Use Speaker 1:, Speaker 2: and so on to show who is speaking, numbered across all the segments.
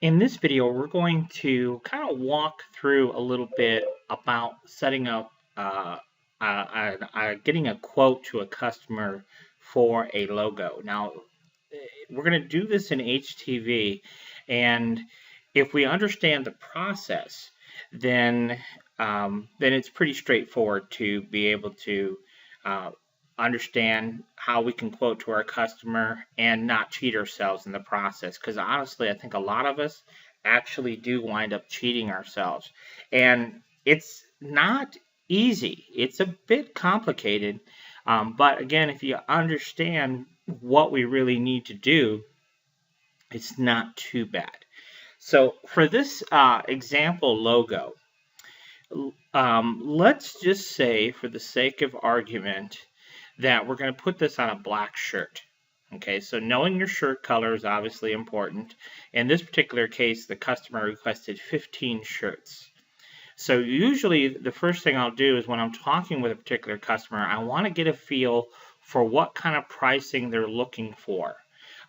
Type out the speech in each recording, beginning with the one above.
Speaker 1: In this video, we're going to kind of walk through a little bit about setting up, getting a quote to a customer for a logo. Now, we're going to do this in HTV, and if we understand the process, then it's pretty straightforward to be able to uh, understand how we can quote to our customer and not cheat ourselves in the process. Because honestly, I think a lot of us actually do wind up cheating ourselves. And it's not easy, it's a bit complicated. But again, if you understand what we really need to do, it's not too bad. So for this example logo, let's just say, for the sake of argument, that we're going to put this on a black shirt. Okay, so knowing your shirt color is obviously important. In this particular case, the customer requested 15 shirts. So usually the first thing I'll do is when I'm talking with a particular customer, I want to get a feel for what kind of pricing they're looking for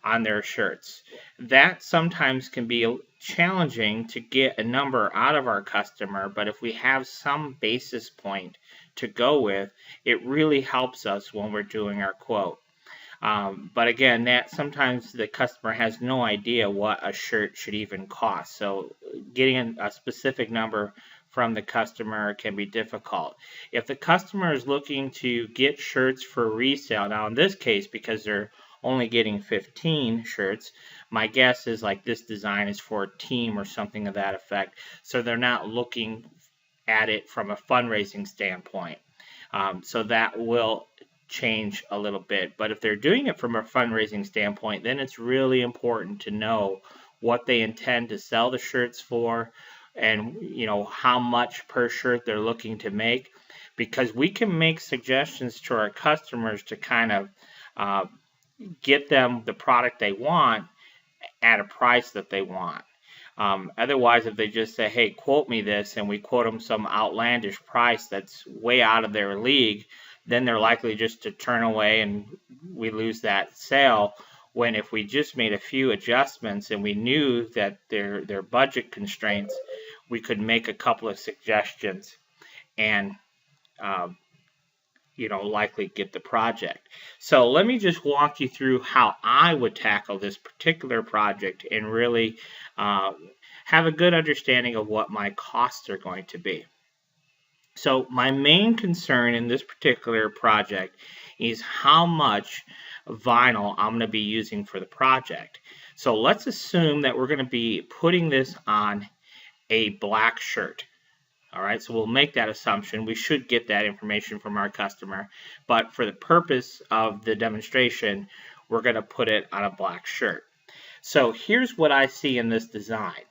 Speaker 1: on their shirts. That sometimes can be challenging to get a number out of our customer, but if we have some basis point to go with, it really helps us when we're doing our quote. But again, that sometimes the customer has no idea what a shirt should even cost. So getting a specific number from the customer can be difficult. If the customer is looking to get shirts for resale, now in this case, because they're only getting 15 shirts, my guess is like this design is for a team or something of that effect. So they're not looking at it from a fundraising standpoint. So that will change a little bit. But if they're doing it from a fundraising standpoint, then it's really important to know what they intend to sell the shirts for, and how much per shirt they're looking to make, because we can make suggestions to our customers to kind of get them the product they want at a price that they want. Otherwise, if they just say, hey, quote me this, and we quote them some outlandish price that's way out of their league, then they're likely just to turn away and we lose that sale. When if we just made a few adjustments and we knew that their budget constraints, we could make a couple of suggestions and likely get the project. So let me just walk you through how I would tackle this particular project and really have a good understanding of what my costs are going to be. So my main concern in this particular project is how much vinyl I'm going to be using for the project. So let's assume that we're going to be putting this on a black shirt. All right, so we'll make that assumption. We should get that information from our customer, but for the purpose of the demonstration, we're going to put it on a black shirt. So here's what I see in this design.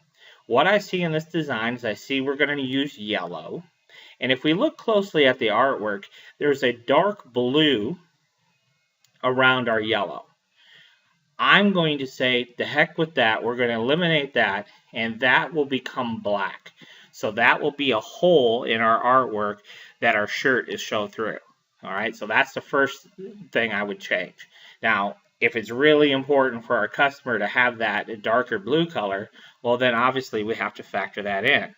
Speaker 1: What I see in this design is I see we're going to use yellow, and if we look closely at the artwork, there's a dark blue around our yellow. I'm going to say, the heck with that, we're going to eliminate that, and that will become black. So that will be a hole in our artwork that our shirt is shown through. All right, so that's the first thing I would change. Now, if it's really important for our customer to have that darker blue color, well, then obviously we have to factor that in.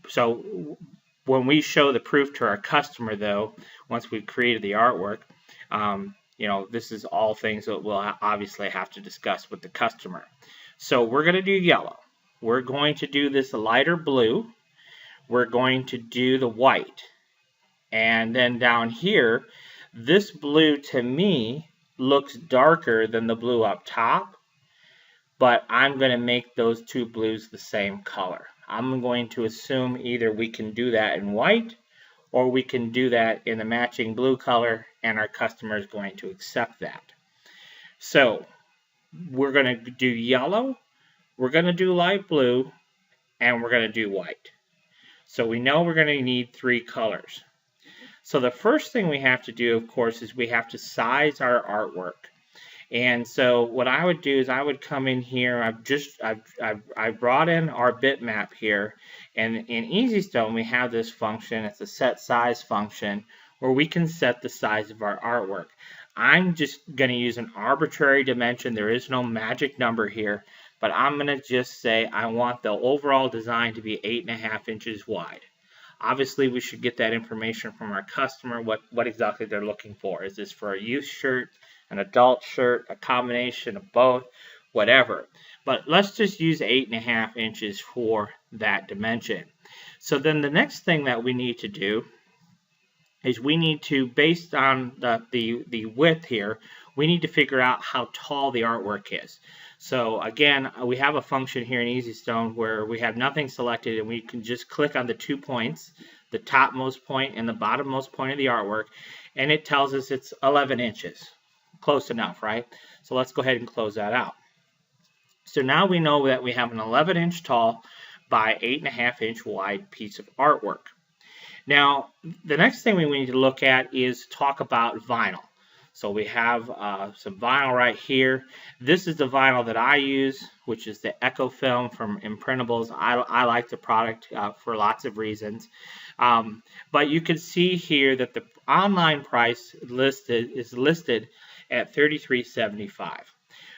Speaker 1: So when we show the proof to our customer, though, once we've created the artwork, this is all things that we'll obviously have to discuss with the customer. So we're going to do yellow. We're going to do this lighter blue. We're going to do the white. And then down here, this blue to me looks darker than the blue up top, but I'm going to make those two blues the same color. I'm going to assume either we can do that in white or we can do that in the matching blue color, and our customer is going to accept that. So we're going to do yellow, we're going to do light blue, and we're going to do white. So we know we're going to need 3 colors. So the first thing we have to do, of course, is we have to size our artwork. And so what I would do is I would come in here. I've brought in our bitmap here, and in EasyStone we have this function. It's a set size function where we can set the size of our artwork. I'm just going to use an arbitrary dimension. There is no magic number here. but I'm going to just say I want the overall design to be 8.5 inches wide. Obviously, we should get that information from our customer, what exactly they're looking for. Is this for a youth shirt, an adult shirt, a combination of both, whatever. But let's just use 8.5 inches for that dimension. So then the next thing that we need to do is we need to, based on the width here, we need to figure out how tall the artwork is. So again, we have a function here in EasyStone where we have nothing selected and we can just click on the 2 points, the topmost point and the bottommost point of the artwork, and it tells us it's 11 inches. Close enough, right? So let's go ahead and close that out. So now we know that we have an 11-inch tall by 8.5 inch wide piece of artwork. Now, the next thing we need to look at is talk about vinyl. So we have some vinyl right here. This is the vinyl that I use, which is the Echo Film from Imprintables. I like the product for lots of reasons. But you can see here that the online price is listed at $33.75.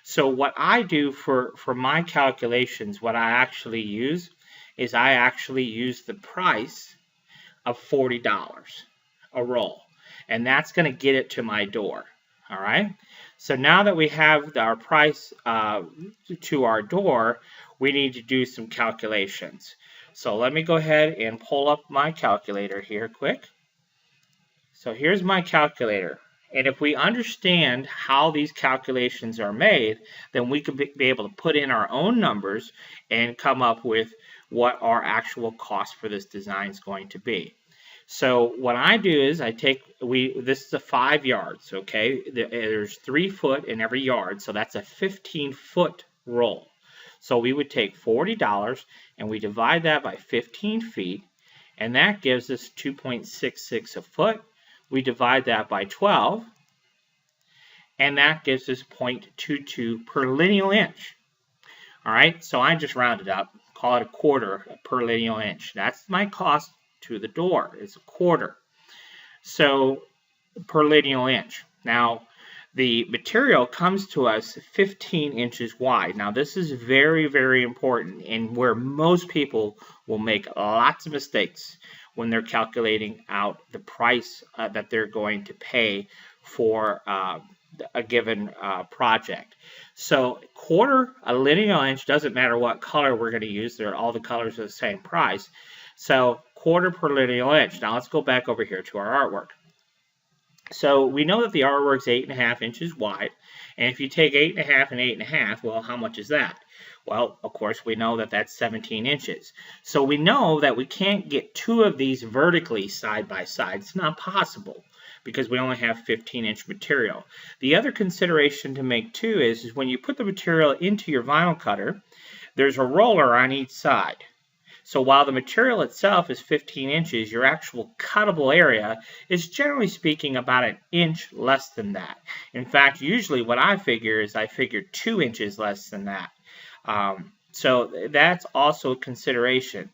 Speaker 1: So what I do for my calculations, what I actually use is I actually use the price of $40 a roll, and that's going to get it to my door. All right, so now that we have our price to our door, we need to do some calculations. So let me go ahead and pull up my calculator here quick. So here's my calculator, and if we understand how these calculations are made, then we could be able to put in our own numbers and come up with what our actual cost for this design is going to be. So what I do is I take, this is a 5 yards, okay? There's 3 foot in every yard, so that's a 15-foot roll. So we would take $40 and we divide that by 15 feet, and that gives us 2.66 a foot. We divide that by 12, and that gives us 0.22 per lineal inch. All right, so I just rounded up, call it a quarter per lineal inch. That's my cost to the door. It's a quarter. So per lineal inch. Now the material comes to us 15 inches wide. Now this is very, very important, and where most people will make lots of mistakes when they're calculating out the price that they're going to pay for a given project. So a lineal inch, doesn't matter what color we're going to use, all the colors are the same price. So quarter per lineal inch. Now let's go back over here to our artwork. So we know that the artwork's 8.5 inches wide, and if you take 8.5 and 8.5, well, how much is that? Well, of course, we know that that's 17 inches. So we know that we can't get 2 of these vertically side by side. It's not possible because we only have 15-inch material. The other consideration to make too is when you put the material into your vinyl cutter, there's a roller on each side. So while the material itself is 15 inches, your actual cuttable area is generally speaking about an inch less than that. In fact, usually what I figure is 2 inches less than that. So that's also a consideration.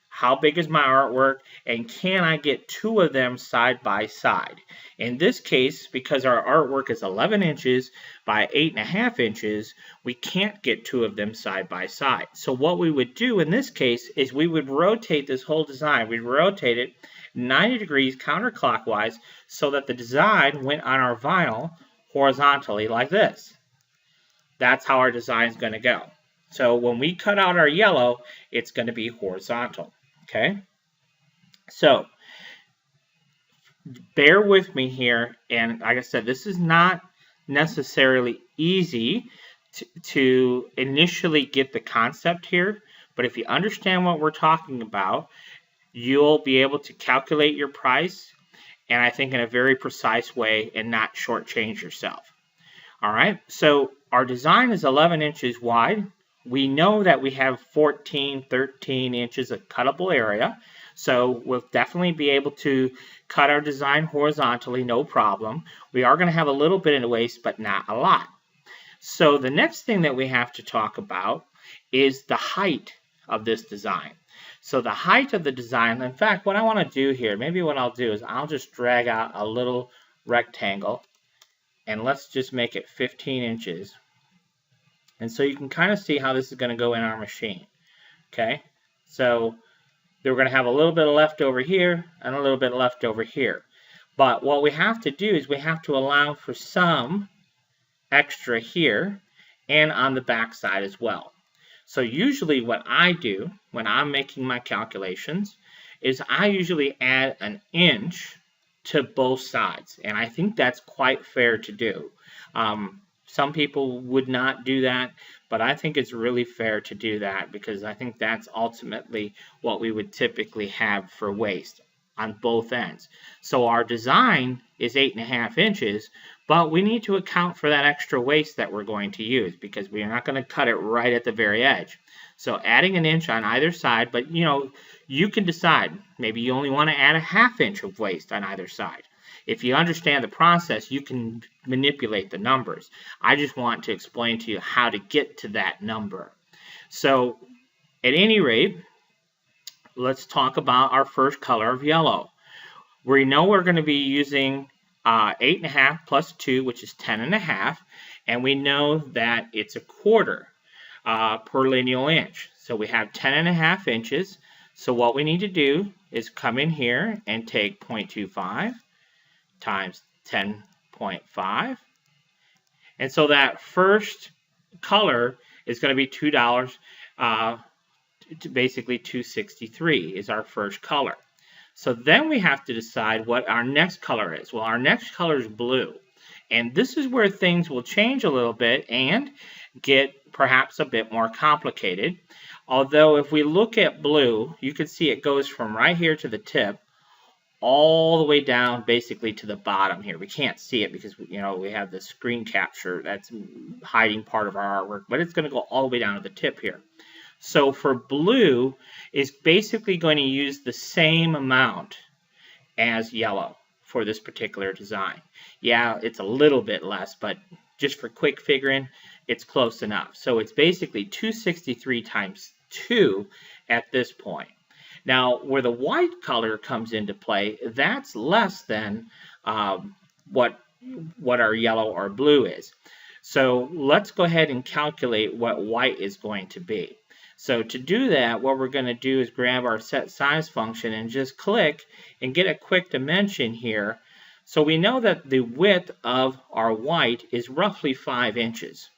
Speaker 1: How big is my artwork, and can I get 2 of them side by side? In this case, because our artwork is 11 inches by 8.5 inches, we can't get 2 of them side by side. So what we would do in this case is we would rotate this whole design. We'd rotate it 90 degrees counterclockwise so that the design went on our vinyl horizontally like this. That's how our design is going to go. So when we cut out our yellow, it's going to be horizontal. Okay, so bear with me here, and like I said, this is not necessarily easy to initially get the concept here, but if you understand what we're talking about, you'll be able to calculate your price, and I think in a very precise way and not shortchange yourself. All right, so our design is 11 inches wide. We know that we have 13 inches of cuttable area, so we'll definitely be able to cut our design horizontally, no problem. We are going to have a little bit in the waste, but not a lot. So the next thing that we have to talk about is the height of this design. So the height of the design, in fact, what I want to do here, maybe what I'll do is I'll just drag out a little rectangle, and let's just make it 15 inches. And so you can kind of see how this is going to go in our machine. Okay, so we're going to have a little bit of left over here and a little bit left over here. But what we have to do is we have to allow for some extra here and on the back side as well. So usually what I do when I'm making my calculations is I usually add an inch to both sides. And I think that's quite fair to do. Some people would not do that, but I think it's really fair to do that because I think that's ultimately what we would typically have for waste on both ends. So our design is 8.5 inches, but we need to account for that extra waste that we're going to use because we are not going to cut it right at the very edge. So adding an inch on either side, but you can decide. Maybe you only want to add a 1/2 inch of waste on either side. If you understand the process, you can manipulate the numbers. I just want to explain to you how to get to that number. So at any rate, let's talk about our first color of yellow. We know we're going to be using 8.5 plus 2, which is 10.5, and we know that it's 1/4 per lineal inch. So we have 10.5 inches. So what we need to do is come in here and take 0.25 times 10.5. And so that first color is going to be $2, basically $2.63 is our first color. So then we have to decide what our next color is. Well, our next color is blue. And this is where things will change a little bit and get perhaps a bit more complicated. Although if we look at blue, you can see it goes from right here to the tip all the way down basically to the bottom here. We can't see it because we have the screen capture that's hiding part of our artwork, but it's going to go all the way down to the tip here. So for blue, it's basically going to use the same amount as yellow for this particular design. Yeah, it's a little bit less, but just for quick figuring, it's close enough. So it's basically 263 times 2 at this point. Now, where the white color comes into play, that's less than what our yellow or blue is. So let's go ahead and calculate what white is going to be. So to do that, what we're going to do is grab our set size function and just click and get a quick dimension here. So we know that the width of our white is roughly 5 inches.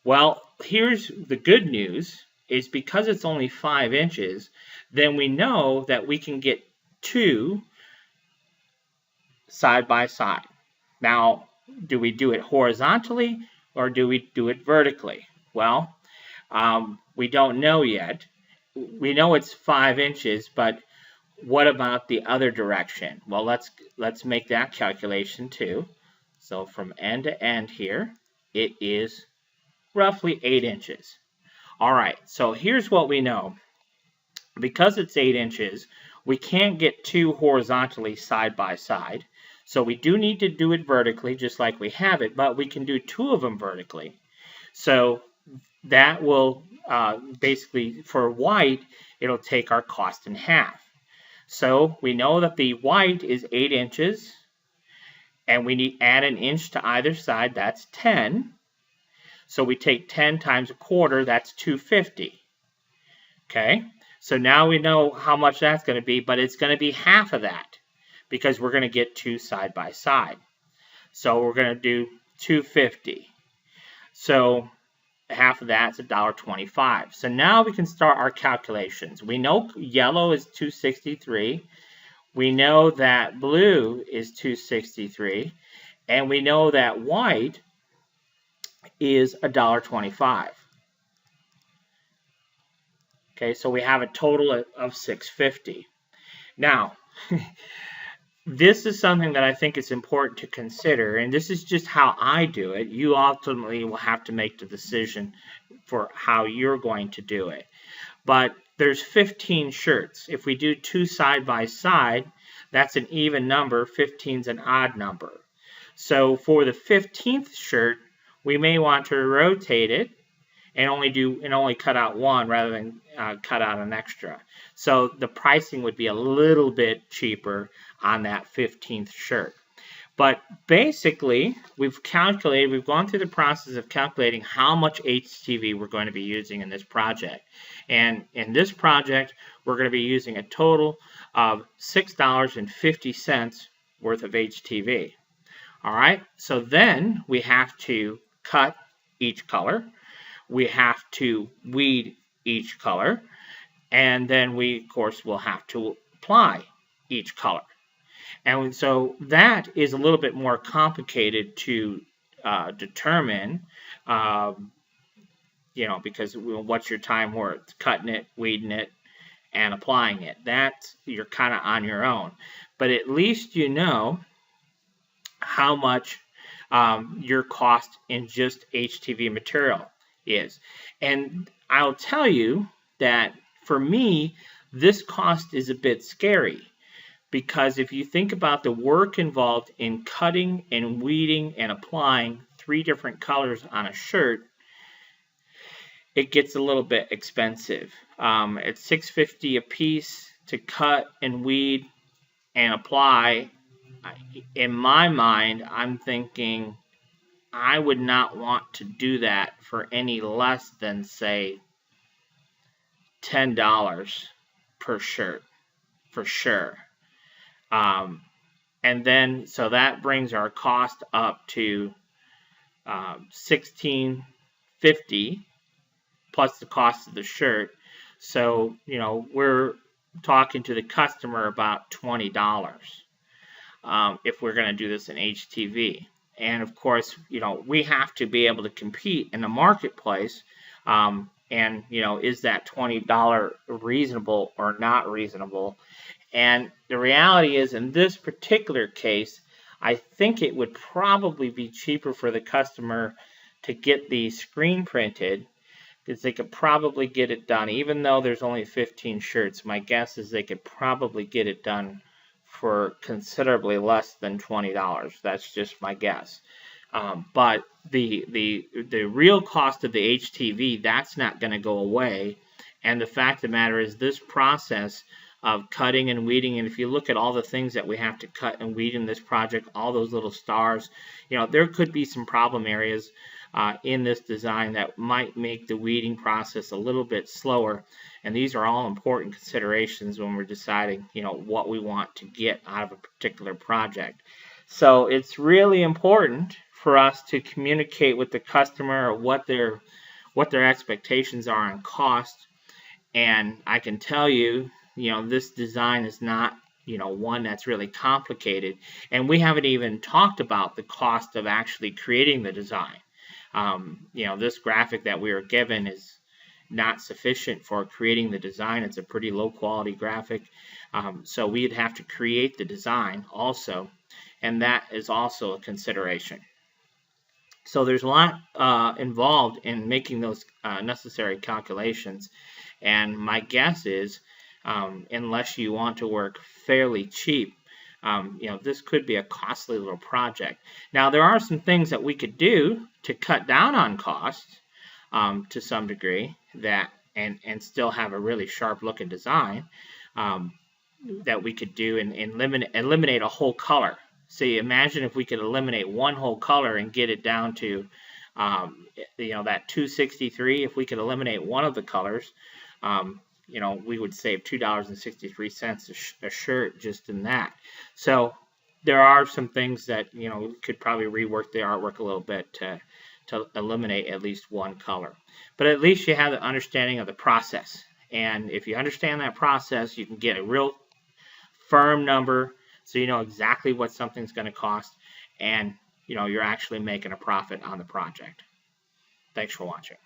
Speaker 1: Well, here's the good news, is because it's only 5 inches, then we know that we can get 2 side by side. Now, do we do it horizontally or do we do it vertically? Well, we don't know yet. We know it's 5 inches, but what about the other direction? Well, let's make that calculation too. So from end to end here, it is roughly 8 inches. All right, so here's what we know. Because it's 8 inches, we can't get 2 horizontally side by side. So we do need to do it vertically, just like we have it, but we can do 2 of them vertically. So that will basically, for white, it'll take our cost in half. So we know that the white is 8 inches, and we need to add an inch to either side, that's 10. So we take 10 times 1/4, that's 250. Okay, so now we know how much that's going to be, but it's going to be half of that because we're going to get 2 side by side. So we're going to do 250. So half of that's $1.25. So now we can start our calculations. We know yellow is 263. We know that blue is 263. And we know that white is $1.25. Okay, so we have a total of $6.50. Now, this is something that I think is important to consider, and this is just how I do it. You ultimately will have to make the decision for how you're going to do it. But there's 15 shirts. If we do 2 side by side, that's an even number. 15 is an odd number. So for the 15th shirt, we may want to rotate it and only cut out 1 rather than cut out an extra. So the pricing would be a little bit cheaper on that 15th shirt. But basically, we've gone through the process of calculating how much HTV we're going to be using in this project. And in this project, we're going to be using a total of $6.50 worth of HTV. All right, so then we have to cut each color. We have to weed each color. And then we, of course, will have to apply each color. And so that is a little bit more complicated to determine, because what's your time worth? Cutting it, weeding it, and applying it. That's, you're kind of on your own. But at least you know how much your cost in just HTV material is. And I'll tell you that for me, this cost is a bit scary. Because if you think about the work involved in cutting and weeding and applying 3 different colors on a shirt, it gets a little bit expensive. It's $6.50 a piece to cut and weed and apply. In my mind, I'm thinking I would not want to do that for any less than, say, $10 per shirt, for sure. And then, so that brings our cost up to $16.50 plus the cost of the shirt. So, we're talking to the customer about $20 if we're going to do this in HTV. And of course, we have to be able to compete in the marketplace. And, is that $20 reasonable or not reasonable? And the reality is, in this particular case, I think it would probably be cheaper for the customer to get the screen printed, because they could probably get it done. Even though there's only 15 shirts, my guess is they could probably get it done for considerably less than $20. That's just my guess. But the real cost of the HTV, that's not going to go away. And the fact of the matter is, this process of cutting and weeding, and if you look at all the things that we have to cut and weed in this project, all those little stars, there could be some problem areas in this design that might make the weeding process a little bit slower. And these are all important considerations when we're deciding, what we want to get out of a particular project. So it's really important for us to communicate with the customer what their expectations are on cost. And I can tell you, this design is not, one that's really complicated. And we haven't even talked about the cost of actually creating the design. This graphic that we were given is not sufficient for creating the design. It's a pretty low quality graphic. So we'd have to create the design also. And that is also a consideration. So there's a lot involved in making those necessary calculations. And my guess is, unless you want to work fairly cheap, this could be a costly little project. Now, there are some things that we could do to cut down on costs to some degree, and still have a really sharp looking design that we could do and eliminate a whole color. See, imagine if we could eliminate one whole color and get it down to that $2.63. If we could eliminate one of the colors, we would save $2.63 a shirt just in that. So there are some things that, we could probably rework the artwork a little bit to eliminate at least one color. But at least you have the understanding of the process. And if you understand that process, you can get a real firm number, so you know exactly what something's going to cost, and you're actually making a profit on the project. Thanks for watching.